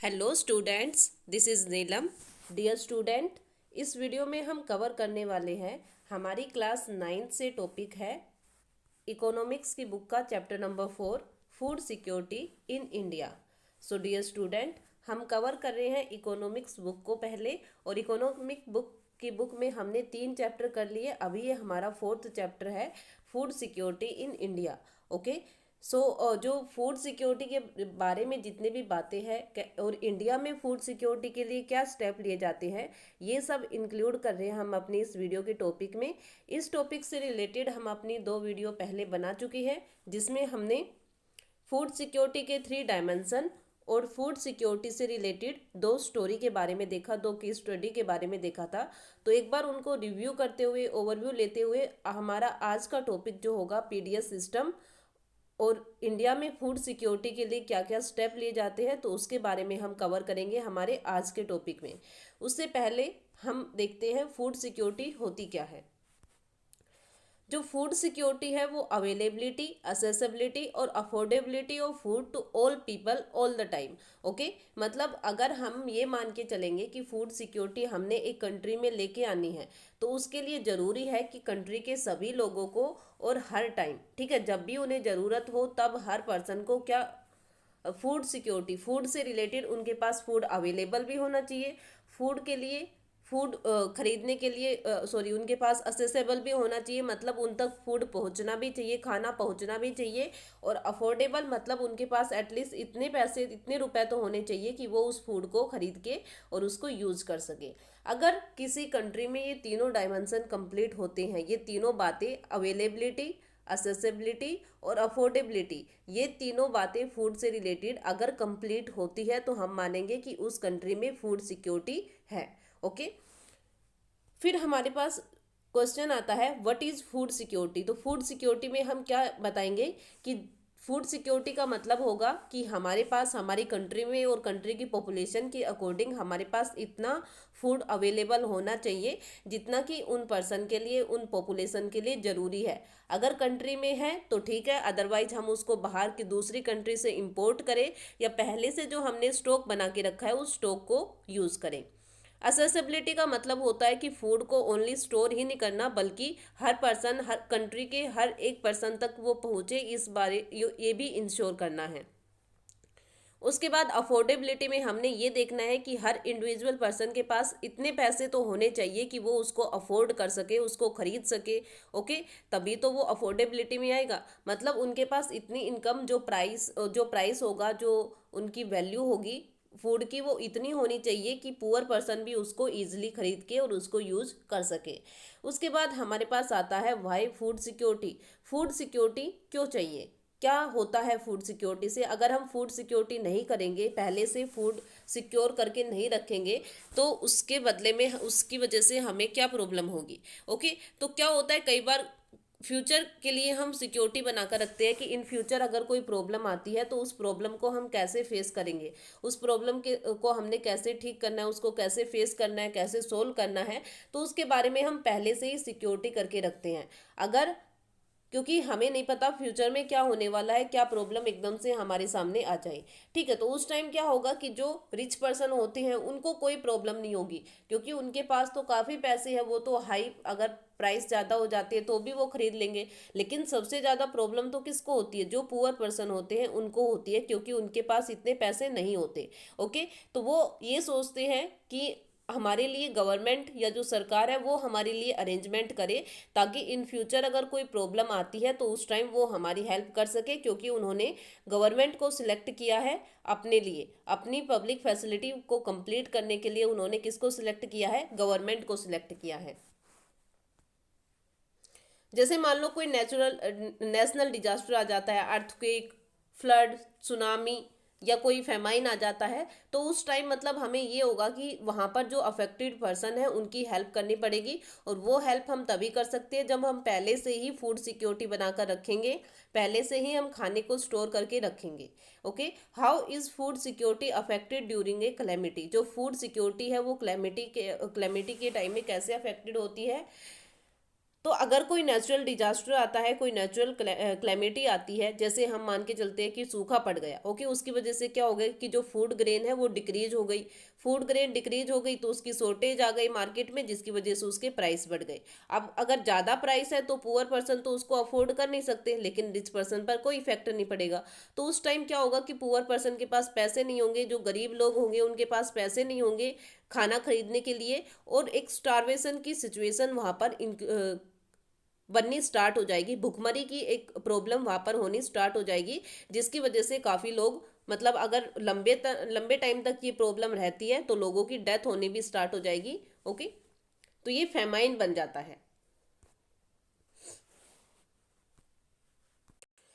Hello students, this is Neelam. Dear student, इस video में हम कवर करने वाले हैं हमारी क्लास 9 से टॉपिक है इकोनॉमिक्स की बुक का chapter number 4, food security in India. So dear student, हम कवर कर रहे हैं इकोनॉमिक्स बुक को पहले, और इकोनॉमिक बुक में हमने 3 चैप्टर कर लिए। अभी ये हमारा 4th चैप्टर है, food security in India. Okay, so जो फूड सिक्योरिटी के बारे में जितने भी बातें हैं और इंडिया में फूड सिक्योरिटी के लिए क्या स्टेप लिए जाते हैं, ये सब इंक्लूड कर रहे हैं हम अपनी इस वीडियो के टॉपिक में। इस टॉपिक से रिलेटेड हम अपनी 2 वीडियो पहले बना चुकी है, जिसमें हमने फूड सिक्योरिटी के 3 डायमेंशन और फूड सिक्योरिटी से रिलेटेड 2 स्टोरी के बारे में देखा, 2 केस स्टडी के बारे में देखा था। तो एक बार उनको रिव्यू करते हुए, ओवरव्यू लेते हुए, हमारा आज का टॉपिक जो होगा पीडीएस सिस्टम और इंडिया में फूड सिक्योरिटी के लिए क्या क्या स्टेप लिए जाते हैं, तो उसके बारे में हम कवर करेंगे हमारे आज के टॉपिक में। उससे पहले हम देखते हैं फूड सिक्योरिटी होती क्या है। जो फूड सिक्योरिटी है वो अवेलेबिलिटी, असेसिबिलिटी और affordability of food to all people all the time. Okay, मतलब अगर हम ये मान के चलेंगे कि फूड सिक्योरिटी हमने एक कंट्री में लेके आनी है, तो उसके लिए ज़रूरी है कि कंट्री के सभी लोगों को और हर टाइम, ठीक है, जब भी उन्हें ज़रूरत हो तब हर पर्सन को क्या फूड सिक्योरिटी, फूड से रिलेटेड उनके पास फूड अवेलेबल भी होना चाहिए, फूड के लिए फूड खरीदने के लिए सॉरी उनके पास असेसेबल भी होना चाहिए, मतलब उन तक फूड पहुंचना भी चाहिए, खाना पहुंचना भी चाहिए। और अफोर्डेबल मतलब उनके पास एटलीस्ट इतने पैसे, इतने रुपए तो होने चाहिए कि वो उस फूड को खरीद के और उसको यूज़ कर सके। अगर किसी कंट्री में ये तीनों डायमेंशन कंप्लीट होते हैं, ये तीनों बातें अवेलेबिलिटी, असेसिबिलिटी और अफोर्डेबिलिटी, ये तीनों बातें फूड से रिलेटेड अगर कंप्लीट होती है तो हम मानेंगे कि उस कंट्री में फूड सिक्योरिटी है। ओके, फिर हमारे पास क्वेश्चन आता है व्हाट इज़ फूड सिक्योरिटी। तो फूड सिक्योरिटी में हम क्या बताएंगे कि फूड सिक्योरिटी का मतलब होगा कि हमारे पास हमारी कंट्री में और कंट्री की पॉपुलेशन के अकॉर्डिंग हमारे पास इतना फूड अवेलेबल होना चाहिए जितना कि उन पर्सन के लिए, उन पॉपुलेशन के लिए ज़रूरी है। अगर कंट्री में है तो ठीक है, अदरवाइज हम उसको बाहर की दूसरी कंट्री से इंपोर्ट करें या पहले से जो हमने स्टॉक बना के रखा है उस स्टॉक को यूज़ करें। असेसिबिलिटी का मतलब होता है कि फूड को ओनली स्टोर ही नहीं करना, बल्कि हर पर्सन, हर कंट्री के हर एक पर्सन तक वो पहुँचे, इस बारे ये भी इंश्योर करना है। उसके बाद अफोर्डेबिलिटी में हमने ये देखना है कि हर इंडिविजुअल पर्सन के पास इतने पैसे तो होने चाहिए कि वो उसको अफोर्ड कर सके, उसको खरीद सके। ओके, तभी तो वो अफोर्डेबिलिटी में आएगा, मतलब उनके पास इतनी इनकम, जो प्राइस होगा, जो उनकी वैल्यू होगी फूड की, वो इतनी होनी चाहिए कि पुअर पर्सन भी उसको ईजिली खरीद के और उसको यूज कर सके। उसके बाद हमारे पास आता है why food security. Food security क्यों चाहिए, क्या होता है फूड सिक्योरिटी से। अगर हम फूड सिक्योरिटी नहीं करेंगे, पहले से फूड सिक्योर करके नहीं रखेंगे, तो उसके बदले में, उसकी वजह से हमें क्या प्रॉब्लम होगी। ओके, तो क्या होता है, कई बार फ्यूचर के लिए हम सिक्योरिटी बनाकर रखते हैं कि इन फ्यूचर अगर कोई प्रॉब्लम आती है तो उस प्रॉब्लम को हम कैसे फेस करेंगे, उस प्रॉब्लम के को हमने कैसे ठीक करना है, उसको कैसे फेस करना है, कैसे सोल्व करना है, तो उसके बारे में हम पहले से ही सिक्योरिटी करके रखते हैं। अगर, क्योंकि हमें नहीं पता फ्यूचर में क्या होने वाला है, क्या प्रॉब्लम एकदम से हमारे सामने आ जाए, ठीक है, तो उस टाइम क्या होगा कि जो रिच पर्सन होते हैं उनको कोई प्रॉब्लम नहीं होगी, क्योंकि उनके पास तो काफ़ी पैसे हैं, वो तो हाई, अगर प्राइस ज़्यादा हो जाती है तो भी वो खरीद लेंगे। लेकिन सबसे ज़्यादा प्रॉब्लम तो किसको होती है, जो पुअर पर्सन होते हैं उनको होती है, क्योंकि उनके पास इतने पैसे नहीं होते। ओके, तो वो ये सोचते हैं कि हमारे लिए गवर्नमेंट या जो सरकार है वो हमारे लिए अरेंजमेंट करे, ताकि इन फ्यूचर अगर कोई प्रॉब्लम आती है तो उस टाइम वो हमारी हेल्प कर सके, क्योंकि उन्होंने गवर्नमेंट को सिलेक्ट किया है अपने लिए, अपनी पब्लिक फैसिलिटी को कंप्लीट करने के लिए उन्होंने किसको सिलेक्ट किया है, गवर्नमेंट को सिलेक्ट किया है। जैसे मान लो कोई नेशनल डिजास्टर आ जाता है, अर्थक्वेक, फ्लड, सुनामी या कोई फेमाइन आ जाता है, तो उस टाइम मतलब हमें ये होगा कि वहाँ पर जो अफेक्टेड पर्सन है उनकी हेल्प करनी पड़ेगी। और वो हेल्प हम तभी कर सकते हैं जब हम पहले से ही फूड सिक्योरिटी बनाकर रखेंगे, पहले से ही हम खाने को स्टोर करके रखेंगे। Okay, how is food security affected during a calamity. जो फूड सिक्योरिटी है वो क्लैमिटी के टाइम में कैसे अफेक्टेड होती है। तो अगर कोई नेचुरल डिजास्टर आता है, कोई नेचुरल क्लैमिटी आती है, जैसे हम मान के चलते हैं कि सूखा पड़ गया, ओके, उसकी वजह से क्या हो गया कि जो फूड ग्रेन है वो डिक्रीज हो गई, फूड ग्रेन डिक्रीज हो गई तो उसकी शॉर्टेज आ गई मार्केट में, जिसकी वजह से उसके प्राइस बढ़ गए। अब अगर ज़्यादा प्राइस है तो पुअर पर्सन तो उसको अफोर्ड कर नहीं सकते, लेकिन रिच पर्सन पर कोई इफेक्ट नहीं पड़ेगा। तो उस टाइम क्या होगा कि पुअर पर्सन के पास पैसे नहीं होंगे, जो गरीब लोग होंगे उनके पास पैसे नहीं होंगे खाना खरीदने के लिए, और एक स्टारवेशन की सिचुएशन वहाँ पर बननी स्टार्ट हो जाएगी, भुखमरी की एक प्रॉब्लम वहाँ पर होनी स्टार्ट हो जाएगी, जिसकी वजह से काफ़ी लोग, मतलब अगर लंबे टाइम तक ये प्रॉब्लम रहती है तो लोगों की डेथ होनी भी स्टार्ट हो जाएगी। ओके, तो ये फेमाइन बन जाता है।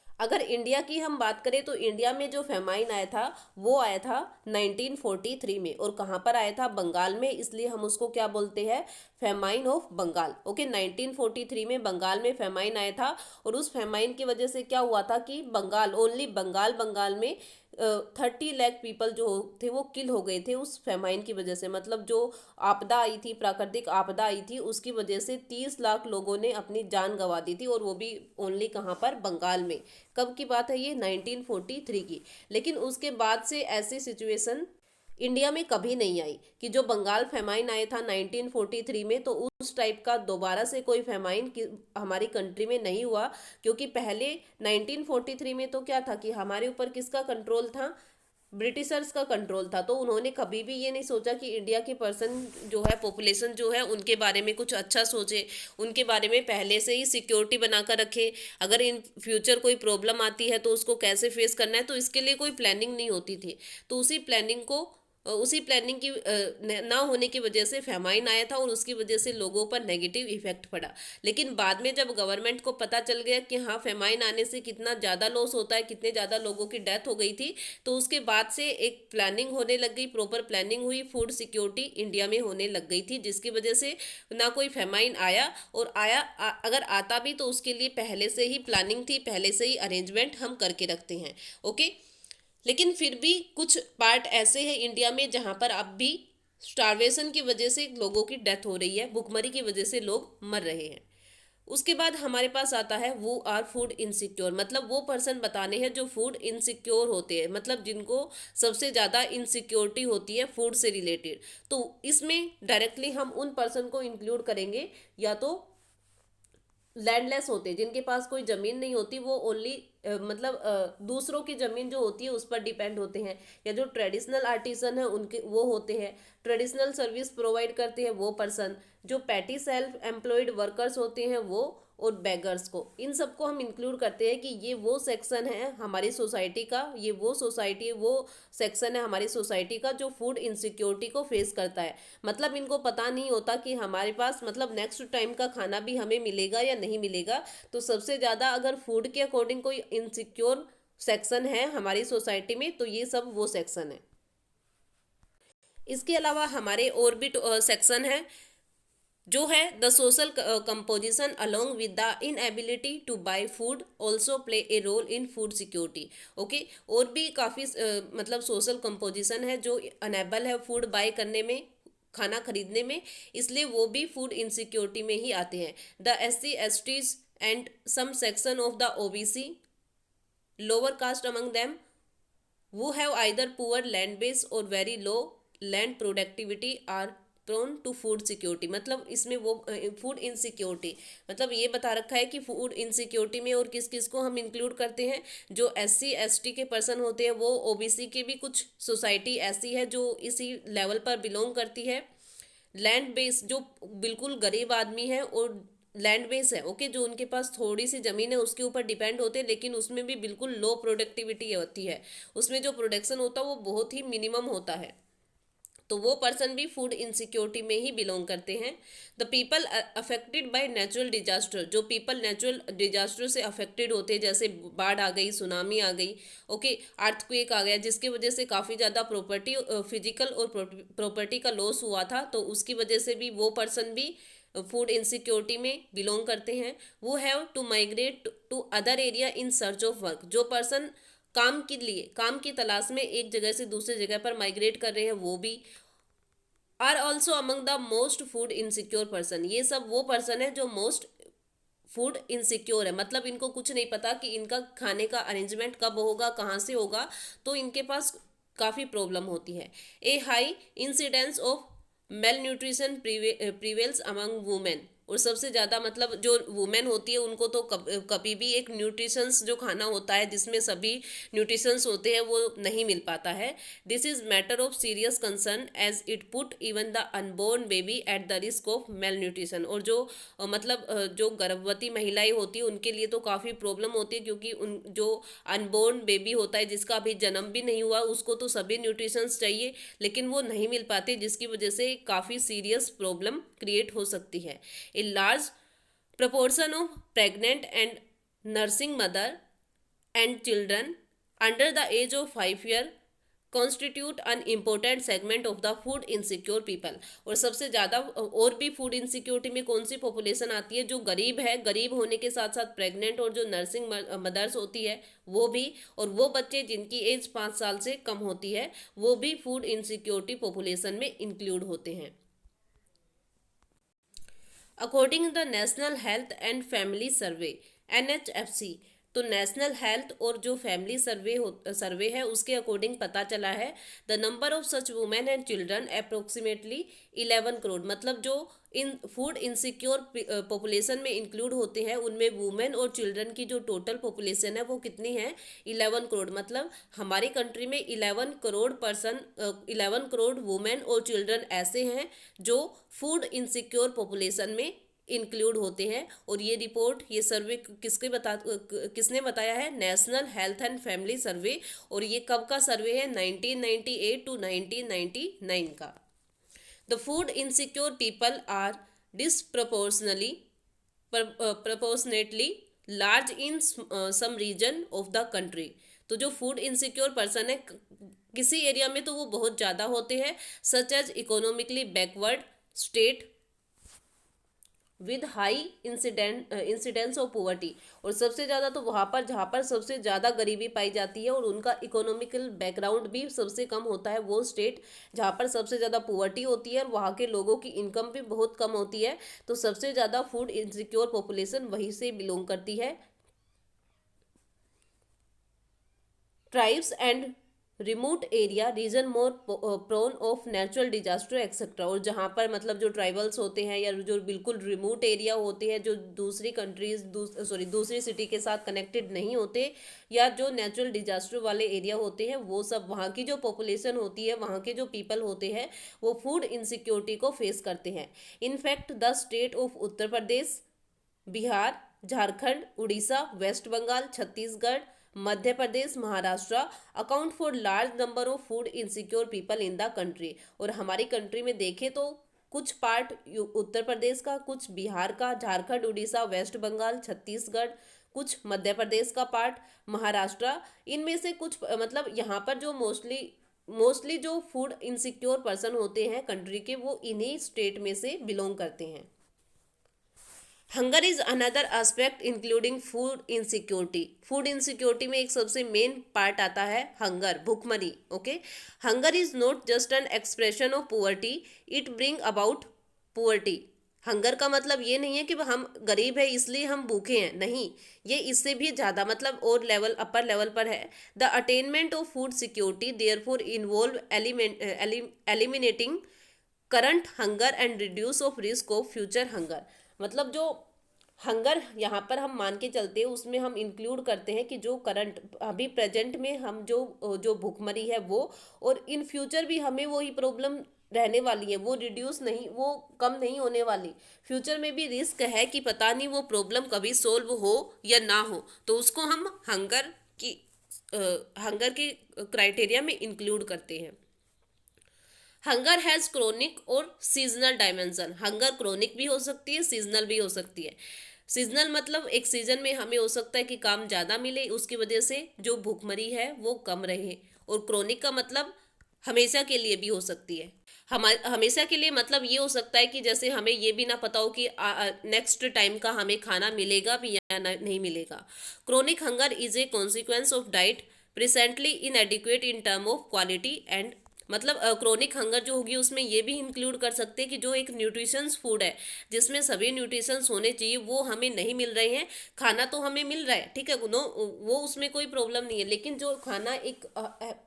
अगर इंडिया की हम बात करें तो इंडिया में जो फेमाइन आया था वो आया था 1943 में, और कहाँ पर आया था? बंगाल में, इसलिए हम उसको क्या बोलते हैं? Famine of Bengal. ओके, 1943 में बंगाल में फेमाइन आया था, और उस फेमाइन की वजह से क्या हुआ था कि बंगाल, ओनली बंगाल में 30 लाख पीपल जो थे वो किल हो गए थे उस फेमाइन की वजह से। मतलब जो आपदा आई थी, प्राकृतिक आपदा आई थी, उसकी वजह से 30 लाख लोगों ने अपनी जान गंवा दी थी, और वो भी ओनली कहाँ पर? बंगाल में। कब की बात है ये? 1943 की। लेकिन उसके बाद से ऐसी सिचुएशन इंडिया में कभी नहीं आई कि जो बंगाल फेमाइन आया था 1943 में, तो उस टाइप का दोबारा से कोई फेमाइन हमारी कंट्री में नहीं हुआ। क्योंकि पहले 1943 में तो क्या था कि हमारे ऊपर किसका कंट्रोल था? ब्रिटिशर्स का कंट्रोल था। तो उन्होंने कभी भी ये नहीं सोचा कि इंडिया के पर्सन जो है, पॉपुलेशन जो है, उनके बारे में कुछ अच्छा सोचे, उनके बारे में पहले से ही सिक्योरिटी बनाकर रखे। अगर इन फ्यूचर कोई प्रॉब्लम आती है तो उसको कैसे फेस करना है, तो इसके लिए कोई प्लानिंग नहीं होती थी। तो उसी प्लानिंग की ना होने की वजह से फेमाइन आया था, और उसकी वजह से लोगों पर नेगेटिव इफेक्ट पड़ा। लेकिन बाद में जब गवर्नमेंट को पता चल गया कि हाँ, फेमाइन आने से कितना ज़्यादा लॉस होता है, कितने ज़्यादा लोगों की डेथ हो गई थी, तो उसके बाद से एक प्लानिंग होने लग गई, प्रॉपर प्लानिंग हुई, फूड सिक्योरिटी इंडिया में होने लग गई थी, जिसकी वजह से ना कोई फेमाइन आया, और अगर आता भी तो उसके लिए पहले से ही प्लानिंग थी, पहले से ही अरेंजमेंट हम करके रखते हैं। ओके, लेकिन फिर भी कुछ पार्ट ऐसे हैं इंडिया में जहाँ पर अब भी स्टारवेशन की वजह से लोगों की डेथ हो रही है, भुखमरी की वजह से लोग मर रहे हैं। उसके बाद हमारे पास आता है वो आर फूड इनसिक्योर। मतलब वो पर्सन बताने हैं जो फूड इनसिक्योर होते हैं, मतलब जिनको सबसे ज़्यादा इनसिक्योरिटी होती है फूड से रिलेटेड। तो इसमें डायरेक्टली हम उन पर्सन को इंक्लूड करेंगे, या तो लैंडलेस होते हैं, जिनके पास कोई ज़मीन नहीं होती, वो ओनली मतलब दूसरों की ज़मीन जो होती है उस पर डिपेंड होते हैं, या जो ट्रेडिशनल आर्टिसन है उनके वो होते हैं, ट्रेडिशनल सर्विस प्रोवाइड करते हैं वो पर्सन, जो पैटी सेल्फ एम्प्लॉयड वर्कर्स होते हैं वो, और बेगर्स को, इन सबको हम इंक्लूड करते हैं कि ये वो सेक्शन है हमारी सोसाइटी का, ये वो सेक्शन है हमारी सोसाइटी का जो फूड इनसिक्योरिटी को फेस करता है। मतलब इनको पता नहीं होता कि हमारे पास, मतलब नेक्स्ट टाइम का खाना भी हमें मिलेगा या नहीं मिलेगा। तो सबसे ज़्यादा अगर फूड के अकॉर्डिंग कोई इनसिक्योर सेक्शन है हमारी सोसाइटी में, तो ये सब वो सेक्शन है। इसके अलावा हमारे और भी सेक्शन है, जो है the social composition along with the inability to buy food also play a role in food security. Okay, और भी काफ़ी मतलब सोशल कंपोजिशन है जो अनेबल है फूड बाय करने में, खाना खरीदने में, इसलिए वो भी फूड इनसिक्योरिटी में ही आते हैं। The SC STs and some section of the OBC lower caste among them who have either poor land base or very low land productivity are prone to food security। मतलब इसमें वो food insecurity, मतलब ये बता रखा है कि food insecurity में और किस किस को हम इंक्लूड करते हैं। जो SC ST के पर्सन होते हैं, वो OBC के भी कुछ सोसाइटी ऐसी है जो इसी लेवल पर बिलोंग करती है। लैंड बेस जो बिल्कुल गरीब आदमी है, और लैंड बेस है, ओके, जो उनके पास थोड़ी सी ज़मीन है उसके ऊपर डिपेंड होते हैं, लेकिन उसमें भी बिल्कुल लो प्रोडक्टिविटी होती है, उसमें जो प्रोडक्शन होता है वो बहुत ही मिनिमम होता है। तो वो पर्सन भी फूड इनसिक्योरिटी में ही बिलोंग करते हैं। The people affected by natural disaster, जो पीपल नेचुरल डिजास्टर से अफेक्टेड होते हैं, जैसे बाढ़ आ गई, सुनामी आ गई, ओके, अर्थक्वेक आ गया, जिसकी वजह से काफ़ी ज़्यादा प्रॉपर्टी, फिजिकल और प्रॉपर्टी का लॉस हुआ था, तो उसकी वजह से भी वो पर्सन भी फूड इनसिक्योरिटी में बिलोंग करते हैं। वो have to migrate to other area in search of work, जो पर्सन काम की तलाश में एक जगह से दूसरी जगह पर माइग्रेट कर रहे हैं, वो भी are also among the most food insecure person. ये सब वो पर्सन है जो मोस्ट फूड इनसिक्योर है, मतलब इनको कुछ नहीं पता कि इनका खाने का अरेंजमेंट कब होगा, कहाँ से होगा, तो इनके पास काफ़ी प्रॉब्लम होती है। A high incidence of malnutrition prevails among women, और सबसे ज़्यादा मतलब जो वुमेन होती है उनको तो कभी भी एक न्यूट्रिशंस जो खाना होता है जिसमें सभी न्यूट्रिशंस होते हैं वो नहीं मिल पाता है। This is matter of serious concern as it put even the unborn baby at the risk of malnutrition, और जो जो गर्भवती महिलाएं होती है उनके लिए तो काफ़ी प्रॉब्लम होती है, क्योंकि उन जो अनबोर्न बेबी होता है जिसका अभी जन्म भी नहीं हुआ उसको तो सभी न्यूट्रिशंस चाहिए लेकिन वो नहीं मिल पाते, जिसकी वजह से काफ़ी सीरियस प्रॉब्लम क्रिएट हो सकती है। A large proportion of pregnant and nursing mother and children under the age of 5 years constitute an important segment of the food insecure people। और सबसे ज़्यादा और भी फूड इनसिक्योरिटी में कौन सी पॉपुलेशन आती है? जो गरीब है, गरीब होने के साथ साथ प्रेग्नेंट और जो नर्सिंग मदर्स होती है वो भी, और वो बच्चे जिनकी एज 5 साल से कम होती है वो भी फूड इनसिक्योरिटी पॉपुलेशन में इंक्लूड होते हैं। According the national health and family survey NHFC, तो नेशनल हेल्थ और जो फैमिली सर्वे है उसके अकॉर्डिंग पता चला है the number of such women and children approximately 11 crore, मतलब जो इन फूड इनसिक्योर पॉपुलेशन में इंक्लूड होते हैं उनमें वुमेन और चिल्ड्रन की जो टोटल पॉपुलेशन है वो कितनी है? 11 करोड़। मतलब हमारी कंट्री में 11 करोड़ पर्सन 11 करोड़ वुमेन और चिल्ड्रन ऐसे हैं जो फूड इनसिक्योर पॉपुलेशन में इंक्लूड होते हैं। और ये रिपोर्ट, ये सर्वे किसने बताया है? नेशनल हेल्थ एंड फैमिली सर्वे। और ये कब का सर्वे है? 1998 टू 1999 का। The food insecure people are proportionately large in some region of the country. तो जो फूड इनसिक्योर पर्सन है किसी एरिया में तो वो बहुत ज़्यादा होते हैं, such as economically backward state with high incidence of poverty. और सबसे ज़्यादा तो वहाँ पर जहाँ पर सबसे ज़्यादा गरीबी पाई जाती है और उनका इकोनॉमिकल बैकग्राउंड भी सबसे कम होता है, वो स्टेट जहाँ पर सबसे ज़्यादा पोवर्टी होती है और वहाँ के लोगों की इनकम भी बहुत कम होती है, तो सबसे ज़्यादा फूड इनसिक्योर पॉपुलेशन वहीं से बिलोंग करती है। Tribes and remote area region more prone of natural disaster etcetera. और जहाँ पर मतलब जो ट्राइबल्स होते हैं या जो बिल्कुल रिमोट एरिया होते हैं जो दूसरी कंट्रीज दूसरी सिटी के साथ कनेक्टेड नहीं होते, या जो नेचुरल डिजास्टर वाले एरिया होते हैं, वो सब वहाँ की जो पॉपुलेशन होती है, वहाँ के जो पीपल होते हैं वो फूड इनसिक्योरिटी को फेस करते हैं। In fact the state of Uttar Pradesh, Bihar, Jharkhand, Orissa, West Bengal, Chhattisgarh, Madhya Pradesh, Maharashtra account for large number of food insecure people in the country. और हमारी कंट्री में देखें तो कुछ पार्ट उत्तर प्रदेश का, कुछ बिहार का, झारखंड, उड़ीसा, वेस्ट बंगाल, छत्तीसगढ़, कुछ मध्य प्रदेश का पार्ट, महाराष्ट्र, इनमें से कुछ मतलब यहाँ पर जो मोस्टली जो फूड इनसिक्योर पर्सन होते हैं कंट्री के वो इन्हीं स्टेट में से बिलोंग करते हैं। Hunger is another aspect including food insecurity. Food insecurity में एक सबसे मेन पार्ट आता है हंगर, भूखमरी। Okay, hunger is not just an expression of poverty, it bring about poverty. Hunger का मतलब ये नहीं है कि हम गरीब है इसलिए हम भूखे हैं, नहीं, ये इससे भी ज़्यादा मतलब और लेवल अपर लेवल पर है। The attainment of food security therefore involve eliminating current hunger and reduce of risk of future hunger. मतलब जो हंगर यहाँ पर हम मान के चलते हैं उसमें हम इंक्लूड करते हैं कि जो करंट अभी प्रेजेंट में हम जो भूखमरी है वो, और इन फ्यूचर भी हमें वही प्रॉब्लम रहने वाली है, वो रिड्यूस नहीं, वो कम नहीं होने वाली। फ्यूचर में भी रिस्क है कि पता नहीं वो प्रॉब्लम कभी सोल्व हो या ना हो, तो उसको हम हंगर के क्राइटेरिया में इंक्लूड करते हैं। हंगर हैज़ क्रोनिक और सीजनल डायमेंशन। हंगर क्रोनिक भी हो सकती है, सीजनल भी हो सकती है। सीजनल मतलब एक सीजन में हमें हो सकता है कि काम ज़्यादा मिले, उसकी वजह से जो भूखमरी है वो कम रहे। और क्रोनिक का मतलब हमेशा के लिए भी हो सकती है। हमेशा के लिए मतलब ये हो सकता है कि जैसे हमें ये भी ना पता हो कि नेक्स्ट टाइम का हमें खाना मिलेगा भी या नहीं मिलेगा। Chronic hunger is a consequence of diet presently इनएडिक्वेट in term of quality and मतलब क्रोनिक हंगर जो होगी उसमें ये भी इंक्लूड कर सकते हैं कि जो एक न्यूट्रिशंस फूड है जिसमें सभी न्यूट्रिशंस होने चाहिए वो हमें नहीं मिल रहे हैं। खाना तो हमें मिल रहा है, ठीक है, नो, वो उसमें कोई प्रॉब्लम नहीं है, लेकिन जो खाना एक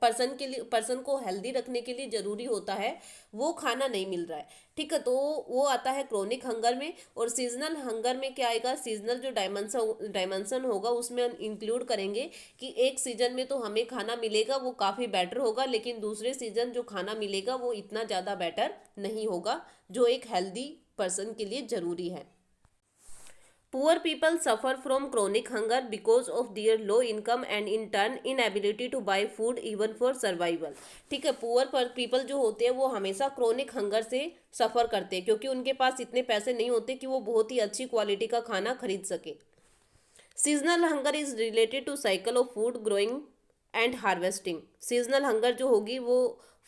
पर्सन को हेल्दी रखने के लिए ज़रूरी होता है वो खाना नहीं मिल रहा है, ठीक है। तो वो आता है क्रोनिक हंगर में। और सीजनल हंगर में क्या आएगा, सीजनल जो डायमेंशन होगा उसमें हम इंक्लूड करेंगे कि एक सीजन में तो हमें खाना मिलेगा वो काफ़ी बेटर होगा, लेकिन दूसरे सीजन जो खाना मिलेगा वो इतना ज़्यादा बेटर नहीं होगा जो एक हेल्दी पर्सन के लिए ज़रूरी है। Poor people suffer from chronic hunger because of their low income and in turn inability to buy food even for survival। ठीक है, पुअर पीपल जो होते हैं वो हमेशा क्रोनिक हंगर से सफ़र करते हैं क्योंकि उनके पास इतने पैसे नहीं होते कि वो बहुत ही अच्छी क्वालिटी का खाना खरीद सके। Seasonal hunger is related to cycle of food growing and harvesting. Seasonal hunger जो होगी वो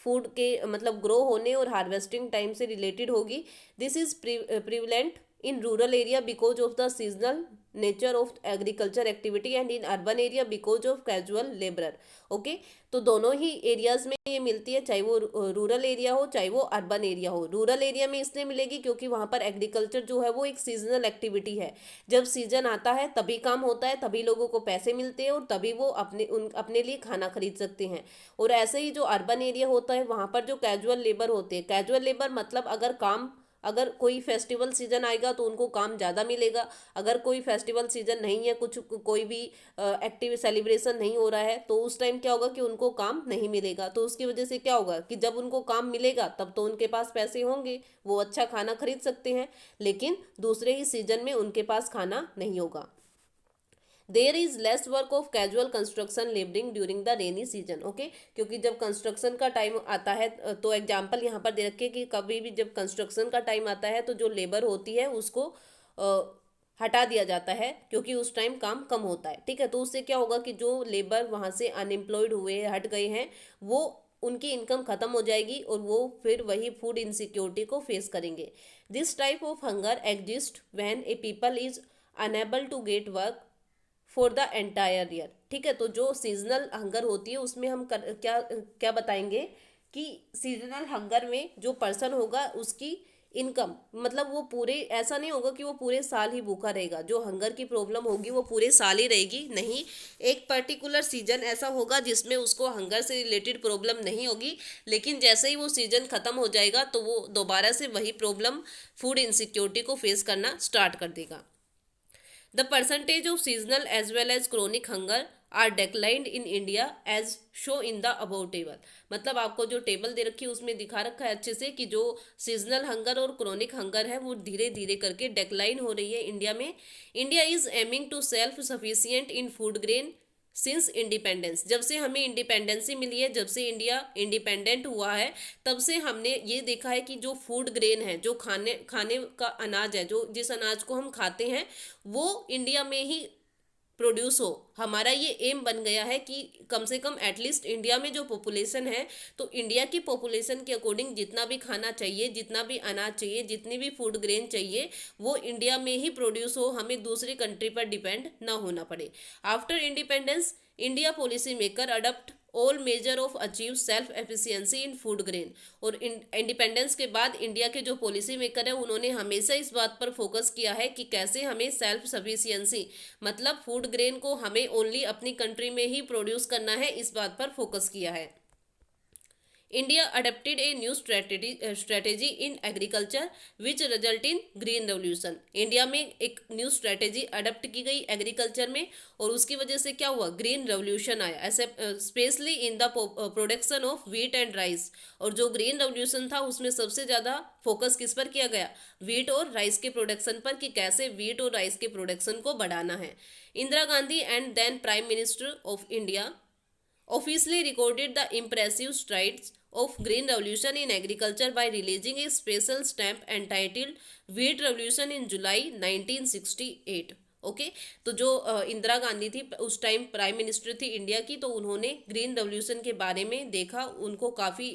फूड के मतलब ग्रो होने और हार्वेस्टिंग टाइम से रिलेटेड होगी। This is prevalent in rural area because of the seasonal nature of agriculture activity and in urban area because of casual laborer। Okay, तो दोनों ही एरियाज में ये मिलती है, चाहे वो रूरल एरिया हो चाहे वो अर्बन एरिया हो। रूरल एरिया में इसलिए मिलेगी क्योंकि वहाँ पर एग्रीकल्चर जो है वो एक सीजनल एक्टिविटी है। जब सीजन आता है तभी काम होता है, तभी लोगों को पैसे मिलते हैं और तभी वो अपने लिए खाना खरीद सकते हैं। और ऐसे ही जो अर्बन एरिया होता है वहाँ पर जो कैजुअल लेबर होते हैं, कैजुअल लेबर मतलब अगर कोई फेस्टिवल सीजन आएगा तो उनको काम ज़्यादा मिलेगा, अगर कोई फेस्टिवल सीजन नहीं है, कोई भी एक्टिव सेलिब्रेशन नहीं हो रहा है तो उस टाइम क्या होगा कि उनको काम नहीं मिलेगा। तो उसकी वजह से क्या होगा कि जब उनको काम मिलेगा तब तो उनके पास पैसे होंगे, वो अच्छा खाना खरीद सकते हैं, लेकिन दूसरे ही सीजन में उनके पास खाना नहीं होगा। There is less work of casual construction labouring during the rainy season. Okay, क्योंकि जब कंस्ट्रक्शन का टाइम आता है तो एग्जाम्पल यहाँ पर दे रखे कि कभी भी जब कंस्ट्रक्शन का टाइम आता है तो जो लेबर होती है उसको हटा दिया जाता है क्योंकि उस टाइम काम कम होता है, ठीक है। तो उससे क्या होगा कि जो लेबर वहाँ से अनएम्प्लॉयड हुए हट गए हैं वो उनकी इनकम खत्म हो जाएगी और वो फिर वही फूड इनसिक्योरिटी को फेस करेंगे। This type of hunger exist when a people is unable to get work for the entire year. ठीक है, तो जो सीजनल हंगर होती है उसमें हम क्या क्या बताएंगे कि सीजनल हंगर में जो पर्सन होगा उसकी इनकम मतलब वो पूरे ऐसा नहीं होगा कि वो पूरे साल ही भूखा रहेगा, जो हंगर की प्रॉब्लम होगी वो पूरे साल ही रहेगी, नहीं, एक पर्टिकुलर सीजन ऐसा होगा जिसमें उसको हंगर से रिलेटेड प्रॉब्लम नहीं होगी, लेकिन जैसे ही वो सीजन ख़त्म हो जाएगा तो वो दोबारा से वही प्रॉब्लम फूड इनसिक्योरिटी को फेस करना स्टार्ट कर देगा। The percentage of seasonal as well as chronic hunger are declined in India as show in the above table। मतलब आपको जो टेबल दे रखी है उसमें दिखा रखा है अच्छे से कि जो सीजनल हंगर और क्रोनिक हंगर है वो धीरे धीरे करके डेक्लाइन हो रही है इंडिया में। India is aiming to self sufficient in food grain since independence. जब से हमें इंडिपेंडेंसी मिली है, जब से इंडिया इंडिपेंडेंट हुआ है, तब से हमने ये देखा है कि जो फूड ग्रेन है, जो खाने खाने का अनाज है, जो जिस अनाज को हम खाते हैं वो इंडिया में ही प्रोड्यूस हो। हमारा ये एम बन गया है कि कम से कम एटलीस्ट इंडिया में जो पॉपुलेशन है तो इंडिया की पॉपुलेशन के अकॉर्डिंग जितना भी खाना चाहिए, जितना भी अनाज चाहिए, जितनी भी फूड ग्रेन चाहिए वो इंडिया में ही प्रोड्यूस हो, हमें दूसरी कंट्री पर डिपेंड ना होना पड़े। After independence India policy maker adopt all measure of achieve self efficiency in food grain. और इंडिपेंडेंस के बाद इंडिया के जो पॉलिसी मेकर है उन्होंने हमेशा इस बात पर फोकस किया है कि कैसे हमें सेल्फ सफिशिएंसी मतलब फूड ग्रेन को हमें ओनली अपनी कंट्री में ही प्रोड्यूस करना है, इस बात पर फोकस किया है। India adapted a new strategy in agriculture which result in green revolution. India में एक न्यू स्ट्रेटेजी अडेप्ट की गई एग्रीकल्चर में और उसकी वजह से क्या हुआ, ग्रीन रेवोल्यूशन आया, ऐसे specially in the production of wheat and rice. और जो ग्रीन रेवोल्यूशन था उसमें सबसे ज़्यादा फोकस किस पर किया गया, व्हीट और राइस के प्रोडक्शन पर, कि कैसे व्हीट और राइस के प्रोडक्शन को बढ़ाना है। Indira Gandhi and then prime minister of India officially recorded the impressive strides of green revolution in agriculture by releasing a special stamp entitled wheat revolution in July 1968। Okay, तो जो इंदिरा गांधी थी उस टाइम प्राइम मिनिस्टर थी India की, तो उन्होंने green revolution के बारे में देखा, उनको काफ़ी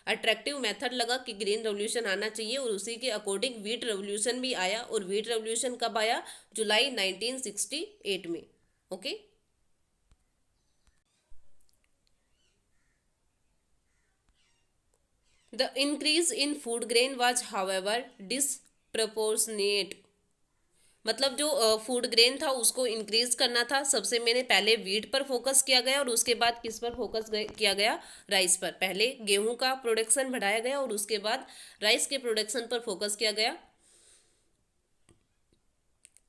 अट्रैक्टिव मेथड लगा कि ग्रीन रेवोल्यूशन आना चाहिए और उसी के अकॉर्डिंग व्हीट रेवोल्यूशन भी आया। और व्हीट रेवोल्यूशन कब आया, जुलाई 1968 में। Okay, the increase in food grain was however disproportionate. मतलब जो फूड ग्रेन था उसको इंक्रीज करना था। सबसे मैंने पहले वीट पर फोकस किया गया और उसके बाद किस पर फोकस किया गया, राइस पर। पहले गेहूं का प्रोडक्शन बढ़ाया गया और उसके बाद राइस के प्रोडक्शन पर फोकस किया गया।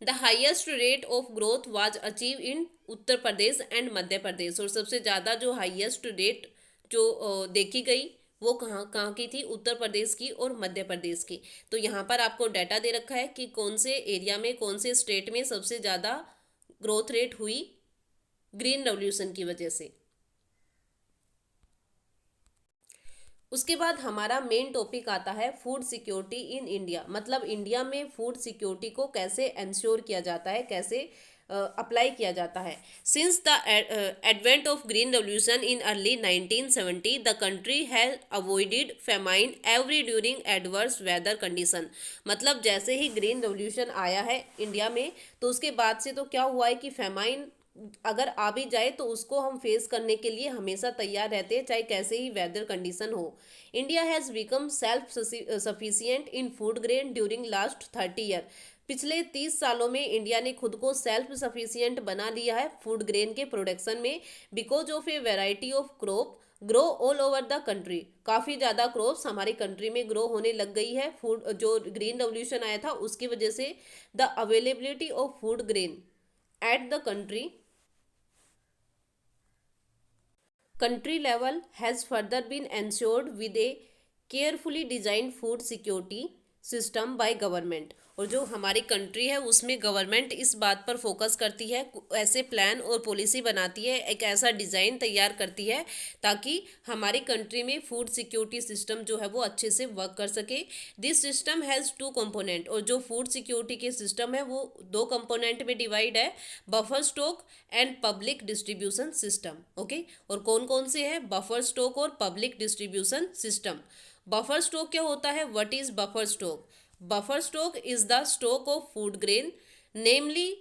The highest rate of growth was achieve in Uttar Pradesh and Madhya Pradesh. और सबसे ज़्यादा जो हाइएस्ट रेट जो देखी गई वो कहाँ कहाँ की थी, उत्तर प्रदेश की और मध्य प्रदेश की। तो यहाँ पर आपको डाटा दे रखा है कि कौन से एरिया में, कौन से स्टेट में सबसे ज़्यादा ग्रोथ रेट हुई ग्रीन रेवोल्यूशन की वजह से। उसके बाद हमारा मेन टॉपिक आता है फूड सिक्योरिटी इन इंडिया। मतलब इंडिया में फूड सिक्योरिटी को कैसे इंश्योर किया जाता है, कैसे अप्लाई किया जाता है। Since the advent of green revolution in early 1970 the country has avoided famine every during adverse weather condition. मतलब जैसे ही ग्रीन रेवोल्यूशन आया है इंडिया में, तो उसके बाद से तो क्या हुआ है कि फेमाइन अगर आ भी जाए तो उसको हम फेस करने के लिए हमेशा तैयार रहते हैं, चाहे कैसे ही वेदर कंडीशन हो। India has become self sufficient in food grain during last 30 year. पिछले 30 सालों में इंडिया ने खुद को सेल्फ सफिशिएंट बना लिया है फूड ग्रेन के प्रोडक्शन में, because of a variety of crop grow all over the country. काफ़ी ज़्यादा क्रॉप्स हमारी कंट्री में ग्रो होने लग गई है फूड, जो ग्रीन रेवोल्यूशन आया था उसकी वजह से। The availability of food grain at the country level has further been ensured with a carefully designed food security system by government। और जो हमारी कंट्री है उसमें गवर्नमेंट इस बात पर फोकस करती है, ऐसे प्लान और पॉलिसी बनाती है, एक ऐसा डिज़ाइन तैयार करती है ताकि हमारी कंट्री में फूड सिक्योरिटी सिस्टम जो है वो अच्छे से वर्क कर सके। This system has 2 component. और जो फूड सिक्योरिटी के सिस्टम है वो 2 कंपोनेंट में डिवाइड है, buffer stock and public distribution system. Okay, और कौन कौन से हैं, बफर स्टॉक और public distribution system. Buffer stock क्या होता है, what is buffer stock? Buffer stock is the stock of food grain namely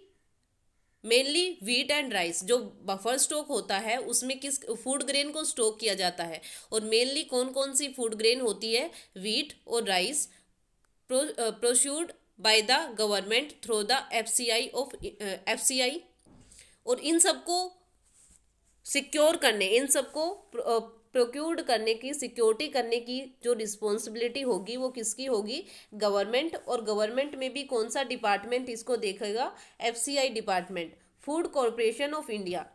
mainly wheat and rice. जो बफर स्टॉक होता है उसमें किस फूड ग्रेन को स्टॉक किया जाता है, और मेनली कौन कौन सी फूड ग्रेन होती है, व्हीट और rice, procured by the government through the FCI. और इन सबको सिक्योर करने, इन सबको प्रोक्यूर्ड करने की, सिक्योरिटी करने की जो रिस्पॉन्सिबिलिटी होगी वो किसकी होगी, गवर्नमेंट। और गवर्नमेंट में भी कौन सा डिपार्टमेंट इसको देखेगा, FCI department, food corporation of India.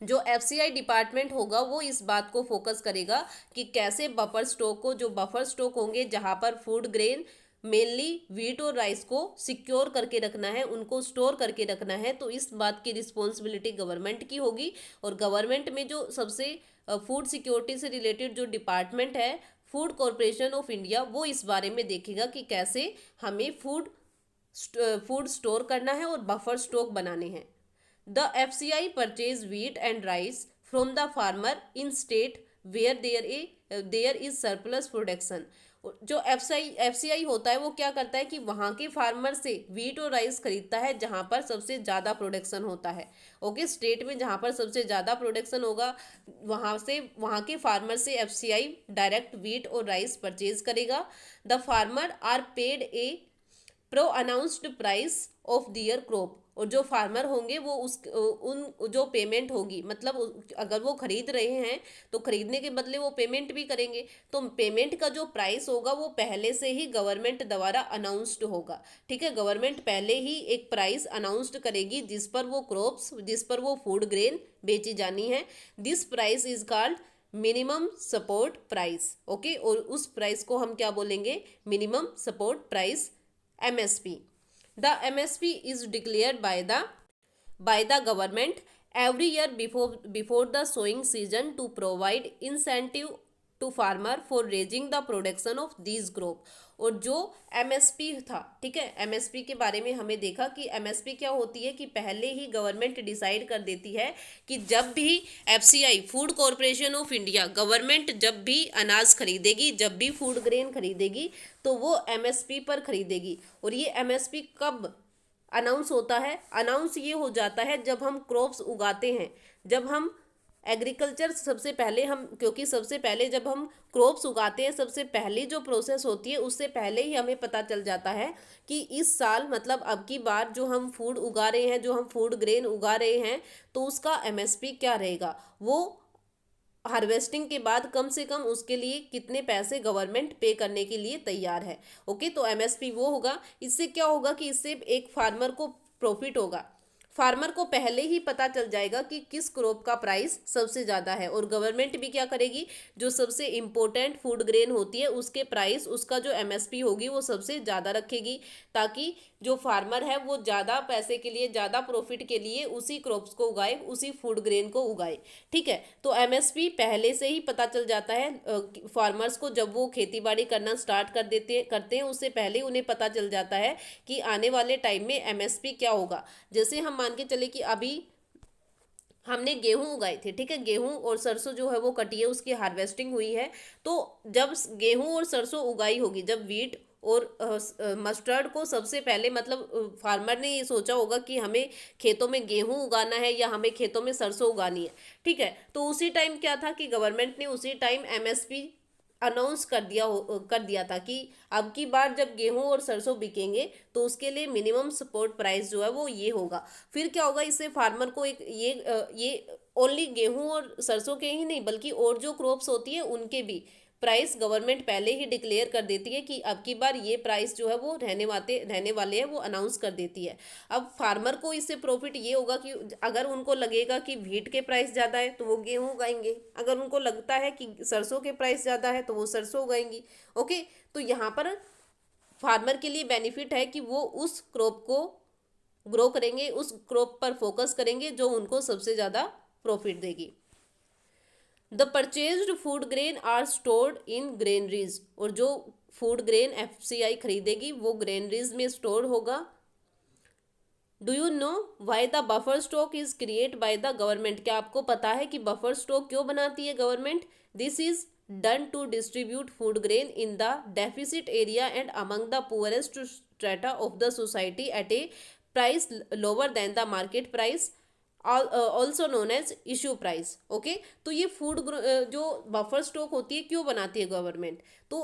जो एफसीआई डिपार्टमेंट होगा वो इस बात को फोकस करेगा कि कैसे बफर स्टॉक को, जो बफर स्टॉक होंगे जहाँ पर फूड ग्रेन मेनली व्हीट और राइस को सिक्योर करके रखना है, उनको स्टोर करके रखना है, तो इस बात की रिस्पॉन्सिबिलिटी गवर्नमेंट की होगी। और गवर्नमेंट में जो सबसे फूड सिक्योरिटी से रिलेटेड जो डिपार्टमेंट है, फूड कॉरपोरेशन ऑफ इंडिया, वो इस बारे में देखेगा कि कैसे हमें फूड स्टोर करना है और बफर स्टॉक बनाने हैं। The FCI purchase wheat and rice from the farmer in state where there is surplus production। जो एफसीआई होता है वो क्या करता है कि वहाँ के फार्मर से व्हीट और राइस खरीदता है जहाँ पर सबसे ज़्यादा प्रोडक्शन होता है। ओके, स्टेट में जहाँ पर सबसे ज़्यादा प्रोडक्शन होगा वहाँ के फार्मर से एफसीआई डायरेक्ट व्हीट और राइस परचेज करेगा। The farmer are paid a pro announced price of their crop. और जो फार्मर होंगे वो उन जो पेमेंट होगी, मतलब अगर वो खरीद रहे हैं तो खरीदने के बदले वो पेमेंट भी करेंगे, तो पेमेंट का जो प्राइस होगा वो पहले से ही गवर्नमेंट द्वारा अनाउंस्ड होगा। ठीक है, गवर्नमेंट पहले ही एक प्राइस अनाउंस्ड करेगी जिस पर वो क्रॉप्स, जिस पर वो फूड ग्रेन बेची जानी है। This price is called minimum support price. Okay, और उस प्राइस को हम क्या बोलेंगे, minimum support price, MSP। The MSP is declared by the government every year before the sowing season to provide incentive to farmer for raising the production of these crop। और जो MSP था, ठीक है, MSP के बारे में हमें देखा कि MSP क्या होती है कि पहले ही गवर्नमेंट डिसाइड कर देती है कि जब भी FCI food corporation of India, government जब भी अनाज खरीदेगी, जब भी फूड ग्रेन खरीदेगी तो वो MSP पर खरीदेगी। और ये MSP कब अनाउंस होता है, अनाउंस ये हो जाता है जब हम क्रॉप्स उगाते हैं, जब हम एग्रीकल्चर सबसे पहले हम, क्योंकि सबसे पहले जब हम क्रॉप्स उगाते हैं, सबसे पहली जो प्रोसेस होती है उससे पहले ही हमें पता चल जाता है कि इस साल मतलब अब की बार जो हम फूड उगा रहे हैं, जो हम फूड ग्रेन उगा रहे हैं, तो उसका एमएसपी क्या रहेगा, वो हार्वेस्टिंग के बाद कम से कम उसके लिए कितने पैसे गवर्नमेंट पे करने के लिए तैयार है। ओके, तो एमएसपी वो होगा। इससे क्या होगा कि इससे एक फार्मर को प्रॉफिट होगा। फार्मर को पहले ही पता चल जाएगा कि किस क्रॉप का प्राइस सबसे ज़्यादा है, और गवर्नमेंट भी क्या करेगी, जो सबसे इम्पोर्टेंट फूड ग्रेन होती है उसके प्राइस, उसका जो एमएसपी होगी वो सबसे ज़्यादा रखेगी, ताकि जो फार्मर है वो ज़्यादा पैसे के लिए, ज़्यादा प्रॉफिट के लिए उसी क्रॉप्स को उगाए, उसी फूड ग्रेन को उगाए। ठीक है, तो एमएसपी पहले से ही पता चल जाता है फार्मर्स को, जब वो खेती बाड़ी करना स्टार्ट करते हैं उससे पहले उन्हें पता चल जाता है कि आने वाले टाइम में एमएसपी क्या होगा। जैसे हम मान के चले कि अभी हमने गेहूं उगाए थे, ठीक है, गेहूं और सरसों जो है वो कटी है, उसकी हार्वेस्टिंग हुई है। तो जब गेहूं और सरसों उगाई होगी, जब वीट और मस्टर्ड को सबसे पहले मतलब फार्मर ने ये सोचा होगा कि हमें खेतों में गेहूं उगाना है या हमें खेतों में सरसों उगानी है। ठीक है, तो उसी टाइम क्या था कि गवर्नमेंट ने उसी टाइम एमएसपी अनाउंस कर दिया था कि अब की बार जब गेहूं और सरसों बिकेंगे तो उसके लिए मिनिमम सपोर्ट प्राइस जो है वो ये होगा। फिर क्या होगा, इससे फार्मर को एक ये ओनली गेहूं और सरसों के ही नहीं बल्कि और जो क्रॉप्स होती है उनके भी प्राइस गवर्नमेंट पहले ही डिक्लेयर कर देती है कि अब की बार ये प्राइस जो है वो रहने वाले हैं, वो अनाउंस कर देती है। अब फार्मर को इससे प्रॉफिट ये होगा कि अगर उनको लगेगा कि व्हीट के प्राइस ज़्यादा है तो वो गेहूं उगाएंगे, अगर उनको लगता है कि सरसों के प्राइस ज़्यादा है तो वो सरसों उगाएंगी। ओके, तो यहाँ पर फार्मर के लिए बेनिफिट है कि वो उस क्रॉप को ग्रो करेंगे, उस क्रॉप पर फोकस करेंगे जो उनको सबसे ज़्यादा प्रॉफिट देगी। The purchased food grain are stored in granaries, और जो फूड ग्रेन एफसीआई खरीदेगी वो ग्रेनरीज में स्टोर होगा। Do you know why the buffer stock is create bye the government, क्या आपको पता है कि बफर स्टॉक क्यों बनाती है government? This is done to distribute food grain in the deficit area and among the poorest strata of the society at a price lower than the market price, also known as issue price. Okay, तो ये जो buffer stock होती है क्यों बनाती है government? तो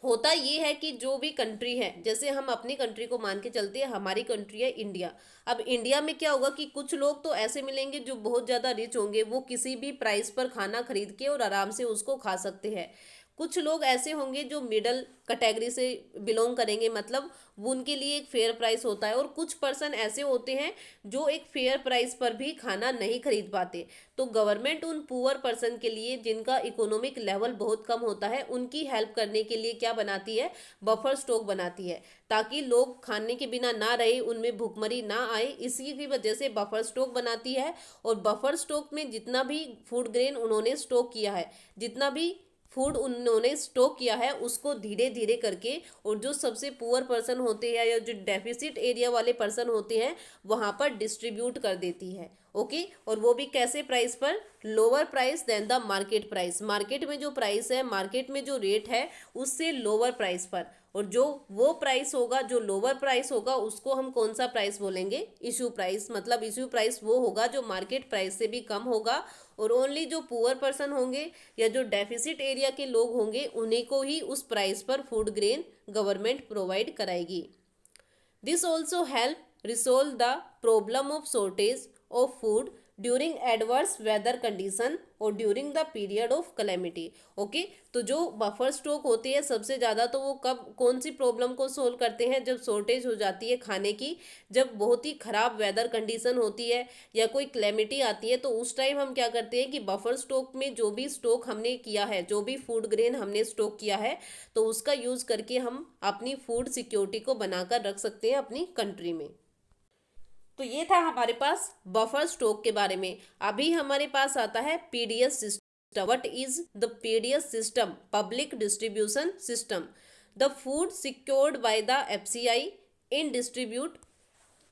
होता ये है कि जो भी कंट्री है, जैसे हम अपनी कंट्री को मान के चलते हैं, हमारी कंट्री है इंडिया। अब इंडिया में क्या होगा कि कुछ लोग तो ऐसे मिलेंगे जो बहुत ज़्यादा रिच होंगे, वो किसी भी प्राइस पर खाना खरीद के और आराम से उसको खा सकते हैं। कुछ लोग ऐसे होंगे जो मिडल कैटेगरी से बिलोंग करेंगे, मतलब वो उनके लिए एक फेयर प्राइस होता है, और कुछ पर्सन ऐसे होते हैं जो एक फेयर प्राइस पर भी खाना नहीं खरीद पाते। तो गवर्नमेंट उन पुअर पर्सन के लिए जिनका इकोनॉमिक लेवल बहुत कम होता है, उनकी हेल्प करने के लिए क्या बनाती है, बफर स्टॉक बनाती है, ताकि लोग खाने के बिना ना रहे, उनमें भूखमरी ना आए। इसी की वजह से बफर स्टॉक बनाती है। और बफर स्टॉक में जितना भी फूड ग्रेन उन्होंने स्टॉक किया है, जितना भी फूड उन्होंने स्टॉक किया है, उसको धीरे धीरे करके, और जो सबसे पुअर पर्सन होते हैं या जो डेफिसिट एरिया वाले पर्सन होते हैं वहाँ पर डिस्ट्रीब्यूट कर देती है। ओके, और वो भी कैसे प्राइस पर? Lower price than the market price, market में जो प्राइस है, मार्केट में जो रेट है उससे लोअर प्राइस पर। और जो वो प्राइस होगा, जो लोअर प्राइस होगा, उसको हम कौन सा प्राइस बोलेंगे? Issue price. मतलब इशू प्राइस वो होगा जो मार्केट प्राइस से भी कम होगा, और ओनली जो पुअर पर्सन होंगे या जो डेफिसिट एरिया के लोग होंगे उन्हीं को ही उस प्राइस पर फूड ग्रेन गवर्नमेंट प्रोवाइड कराएगी। This also help resolve the problem of shortage of food during adverse weather condition और during the period of calamity. Okay, तो जो बफर स्टॉक होती है सबसे ज़्यादा तो वो कब, कौन सी प्रॉब्लम को सोल्व करते हैं? जब शॉर्टेज हो जाती है खाने की, जब बहुत ही ख़राब वेदर कंडीशन होती है या कोई कैलेमिटी आती है, तो उस टाइम हम क्या करते हैं कि बफर स्टॉक में जो भी स्टॉक हमने किया है, जो भी फूड ग्रेन हमने स्टॉक किया है, तो उसका यूज़ करके हम अपनी फूड सिक्योरिटी को बनाकर रख सकते हैं अपनी कंट्री में। तो ये था हमारे पास बफर स्टॉक के बारे में। अभी हमारे पास आता है PDS system. What is the PDS system? Public distribution system. The food secured by the FCI in distribute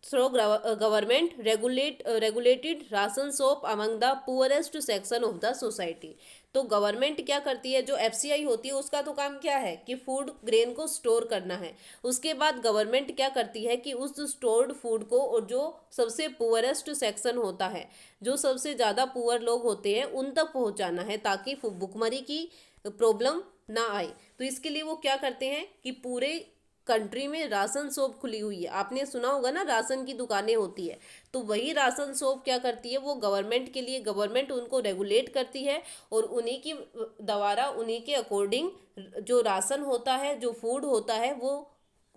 through government regulated ration shop among the poorest section of the society. तो government क्या करती है, जो FCI होती है उसका तो काम क्या है कि फूड ग्रेन को स्टोर करना है। उसके बाद गवर्नमेंट क्या करती है कि उस स्टोर्ड फूड को, और जो सबसे पुअरेस्ट सेक्शन होता है, जो सबसे ज़्यादा पुअर लोग होते हैं, उन तक पहुंचाना है ताकि भुखमरी की प्रॉब्लम ना आए। तो इसके लिए वो क्या करते हैं कि पूरे कंट्री में राशन शॉप खुली हुई है। आपने सुना होगा ना, राशन की दुकानें होती है, तो वही राशन शॉप क्या करती है, वो गवर्नमेंट के लिए, गवर्नमेंट उनको रेगुलेट करती है और उन्हीं की द्वारा, उन्हीं के अकॉर्डिंग जो राशन होता है, जो फूड होता है, वो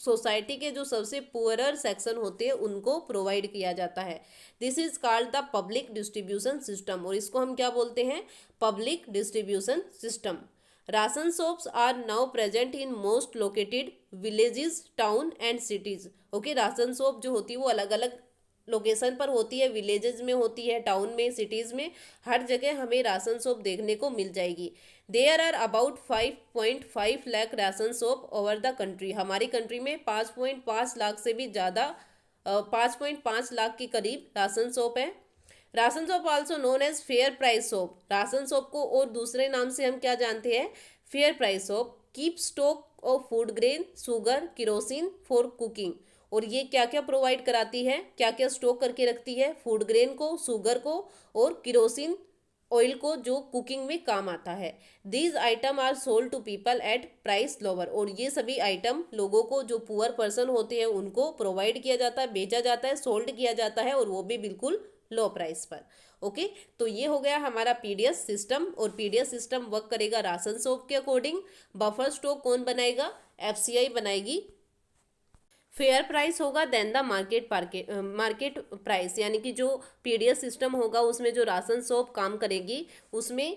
सोसाइटी के जो सबसे पुअरर सेक्शन होते हैं उनको प्रोवाइड किया जाता है। This is called the public distribution system, और इसको हम क्या बोलते हैं, public distribution system. Ration shops are now present in most located villages, town and cities. Okay, ration shop जो होती है वो अलग अलग लोकेशन पर होती है, विलेजेस में होती है, टाउन में, सिटीज़ में, हर जगह हमें राशन शॉप देखने को मिल जाएगी। There are about 5.5 lakh ration shop over the country. हमारी कंट्री में 5.5 लाख से भी ज़्यादा, 5.5 लाख के करीब राशन शॉप है। Ration shop also known as fair price shop. Ration shop को और दूसरे नाम से हम क्या जानते हैं, fair price shop. Keep stock of food grain, sugar, kerosene for cooking. और ये क्या क्या प्रोवाइड कराती है, क्या क्या स्टॉक करके रखती है, फूड ग्रेन को, शुगर को और किरोसिन ऑयल को, जो कुकिंग में काम आता है। These item are sold to people at price lower. और ये सभी आइटम लोगों को, जो पुअर पर्सन होते हैं, उनको प्रोवाइड किया जाता है, बेचा जाता है, सोल्ड किया जाता है, और वो भी बिल्कुल लो प्राइस पर। ओके, तो ये हो गया हमारा पीडीएस सिस्टम। और पीडीएस सिस्टम वर्क करेगा राशन शॉप के अकॉर्डिंग। बफर स्टॉक कौन बनाएगा, एफसीआई बनाएगी। फेयर प्राइस होगा देन द मार्केट प्राइस, यानी कि जो पीडीएस सिस्टम होगा उसमें जो राशन शॉप काम करेगी उसमें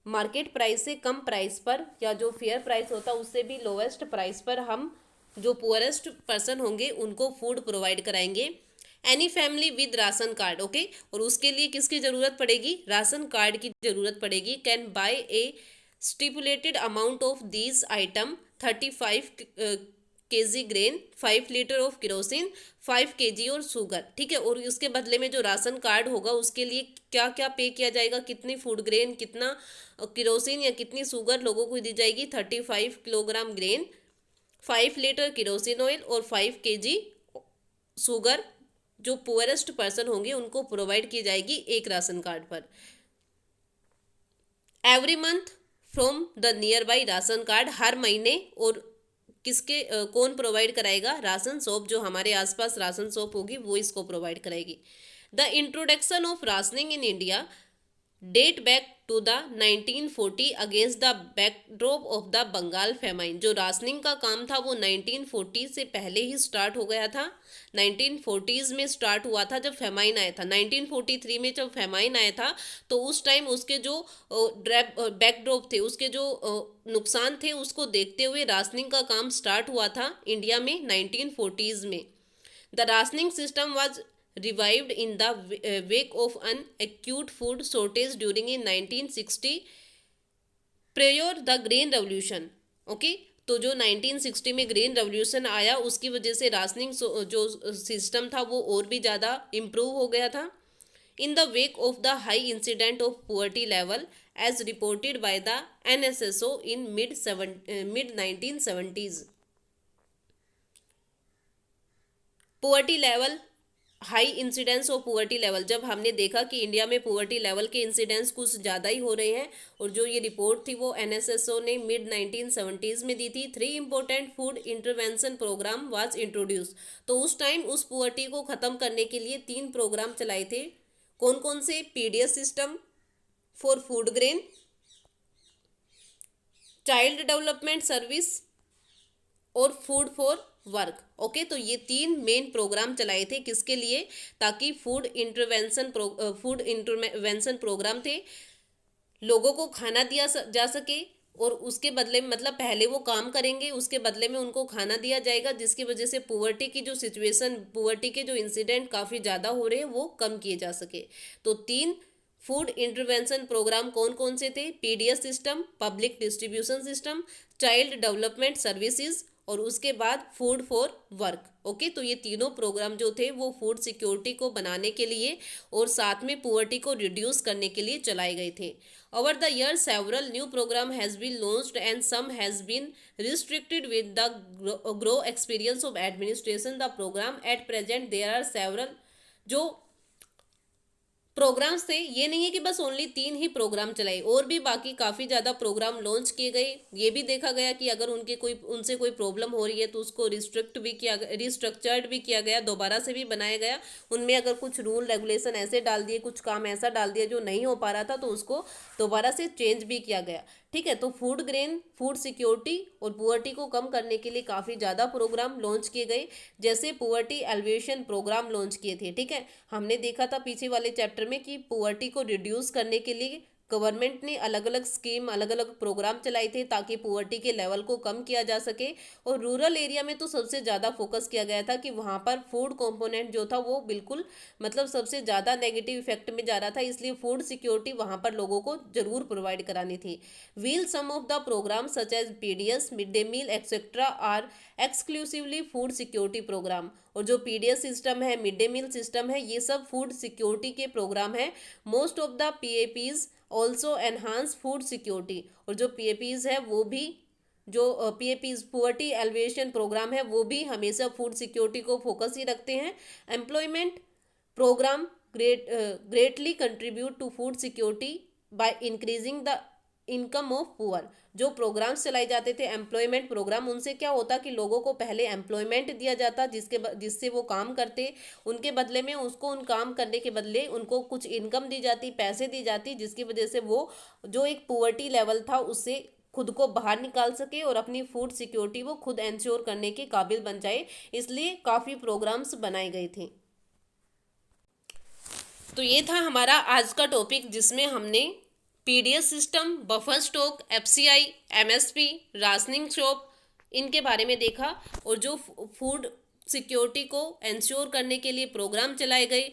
मार्केट प्राइस से कम प्राइस पर, या जो फेयर प्राइस होता है उससे भी लोवेस्ट प्राइस पर हम जो पुअरेस्ट पर्सन होंगे उनको फूड प्रोवाइड कराएंगे। Any family with ration card, okay, और उसके लिए किसकी ज़रूरत पड़ेगी, राशन कार्ड की ज़रूरत पड़ेगी। Can buy A stipulated amount of these item 35 kg grain, 5 litre of kerosene, 5 kg और शुगर, ठीक है। और उसके बदले में जो राशन कार्ड होगा उसके लिए क्या क्या पे किया जाएगा, कितनी फूड ग्रेन, कितना किरोसिन या कितनी शुगर लोगों को दी जाएगी, 35 kilogram grain, 5 litre kerosene oil और 5 kg शुगर, जो पुअरेस्ट पर्सन होंगे उनको प्रोवाइड की जाएगी एक राशन कार्ड पर। Every month from the nearby ration card, हर महीने। और किसके कौन प्रोवाइड कराएगा, राशन शॉप, जो हमारे आसपास राशन शॉप होगी वो इसको प्रोवाइड कराएगी। The introduction of rationing in India date back to the 1940 against the backdrop of the Bengal famine. जो राशनिंग का काम था वो 1940 से पहले ही स्टार्ट हो गया था। 1940s में स्टार्ट हुआ था जब फेमाइन आया था। 1943 में जब फेमाइन आया था तो उस टाइम उसके जो बैकड्रॉप थे, उसके जो नुकसान थे, उसको देखते हुए राशनिंग का काम स्टार्ट हुआ था इंडिया में 1940s में। The rationing system was revived in the wake of an acute food shortage during in 1960 prior the green revolution। Okay, तो जो 1960 में ग्रीन रेवोल्यूशन आया उसकी वजह से राशनिंग जो सिस्टम था वो और भी ज़्यादा इम्प्रूव हो गया था। In the wake of the high incident of poverty level as reported by the NSSO in mid 1970s। Poverty level, high incidence of poverty level, जब हमने देखा कि इंडिया में पुअर्टी लेवल के इंसिडेंस कुछ ज़्यादा ही हो रहे हैं, और जो ये रिपोर्ट थी वो NSSO ने मिड 1970s में दी थी। 3 important food intervention programme was introduce. तो उस टाइम उस पुअर्टी को ख़त्म करने के लिए 3 प्रोग्राम चलाए थे। कौन कौन से, PDS system for food grain, child development service और फूड फॉर वर्क। ओके, तो ये 3 मेन प्रोग्राम चलाए थे, किसके लिए, ताकि फूड इंटरवेंशन प्रोग्राम थे, लोगों को खाना दिया जा सके, और उसके बदले में, मतलब पहले वो काम करेंगे, उसके बदले में उनको खाना दिया जाएगा, जिसकी वजह से पुअर्टी की जो सिचुएशन, पुअर्टी के जो इंसिडेंट काफ़ी ज़्यादा हो रहे हैं वो कम किए जा सके। तो 3 फूड इंटरवेंशन प्रोग्राम कौन कौन से थे? PDS system, public distribution system, child development services और उसके बाद फूड फॉर वर्क। ओके, तो ये तीनों प्रोग्राम जो थे वो फूड सिक्योरिटी को बनाने के लिए और साथ में पुअर्टी को रिड्यूस करने के लिए चलाए गए थे। Over the year several new programme has been launched and some has been restricted with the grow experience of administration the program at present there are several जो प्रोग्राम्स थे, ये नहीं है कि बस ओनली 3 ही प्रोग्राम चलाए, और भी बाकी काफ़ी ज़्यादा प्रोग्राम लॉन्च किए गए। ये भी देखा गया कि अगर उनसे कोई प्रॉब्लम हो रही है तो उसको रिस्ट्रक्चर्ड भी किया गया, दोबारा से भी बनाया गया। उनमें अगर कुछ रूल रेगुलेशन ऐसे डाल दिए, कुछ काम ऐसा डाल दिया जो नहीं हो पा रहा था, तो उसको दोबारा से चेंज भी किया गया। ठीक है, तो फूड ग्रेन, फूड सिक्योरिटी और पुअर्टी को कम करने के लिए काफ़ी ज़्यादा प्रोग्राम लॉन्च किए गए, जैसे पुअर्टी एलिवेशन प्रोग्राम लॉन्च किए थे। ठीक है, हमने देखा था पीछे वाले चैप्टर में कि पुअर्टी को रिड्यूस करने के लिए गवर्नमेंट ने अलग अलग स्कीम, अलग अलग प्रोग्राम चलाए थे ताकि पुअर्टी के लेवल को कम किया जा सके। और रूरल एरिया में तो सबसे ज़्यादा फोकस किया गया था कि वहाँ पर फूड कंपोनेंट जो था वो बिल्कुल मतलब सबसे ज़्यादा नेगेटिव इफेक्ट में जा रहा था, इसलिए फूड सिक्योरिटी वहाँ पर लोगों को जरूर प्रोवाइड करानी थी। While some of the programme such as PDS, mid day meal etcetera are exclusively food security programme. और जो पीडीएस सिस्टम है, मिड डे मील सिस्टम है, ये सब फूड सिक्योरिटी के प्रोग्राम है। Most of the PAPs also enhance food security. और जो पीएपीज है वो भी, जो पीएपीज पुअर्टी एलिवेशन प्रोग्राम है, वो भी हमेशा फूड सिक्योरिटी को फोकस ही रखते हैं। Employment programme greatly contribute to food security by increasing the income of poor. जो प्रोग्राम्स चलाए जाते थे एम्प्लॉयमेंट प्रोग्राम, उनसे क्या होता कि लोगों को पहले एम्प्लॉयमेंट दिया जाता, जिससे वो काम करते, उनके बदले में उसको उन काम करने के बदले उनको कुछ इनकम दी जाती, पैसे दी जाती, जिसकी वजह से वो जो एक पुअर्टी लेवल था उससे खुद को बाहर निकाल सके और अपनी फूड सिक्योरिटी वो खुद इंश्योर करने के काबिल बन जाए। इसलिए काफ़ी प्रोग्राम्स बनाए गए थे। तो ये था हमारा आज का टॉपिक, जिसमें हमने PDS system, buffer stock, FCI, MSP, rationing shop, इनके बारे में देखा। और जो फूड सिक्योरिटी को इंश्योर करने के लिए प्रोग्राम चलाए गए,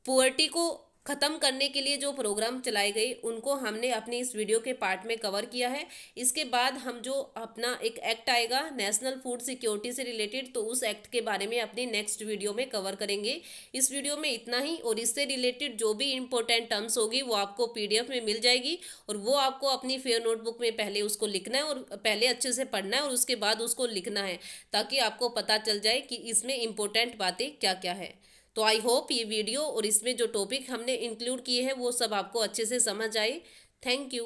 पुअर्टी को ख़त्म करने के लिए जो प्रोग्राम चलाए गए, उनको हमने अपनी इस वीडियो के पार्ट में कवर किया है। इसके बाद हम जो अपना एक एक्ट आएगा नेशनल फूड सिक्योरिटी से रिलेटेड, तो उस एक्ट के बारे में अपनी नेक्स्ट वीडियो में कवर करेंगे। इस वीडियो में इतना ही, और इससे रिलेटेड जो भी इंपॉर्टेंट टर्म्स होगी वो आपको पीडीएफ में मिल जाएगी, और वो आपको अपनी फेयर नोटबुक में पहले उसको लिखना है, और पहले अच्छे से पढ़ना है और उसके बाद उसको लिखना है, ताकि आपको पता चल जाए कि इसमें इंपॉर्टेंट बातें क्या क्या है। तो आई होप ये वीडियो और इसमें जो टॉपिक हमने इंक्लूड किए हैं वो सब आपको अच्छे से समझ आए। Thank you.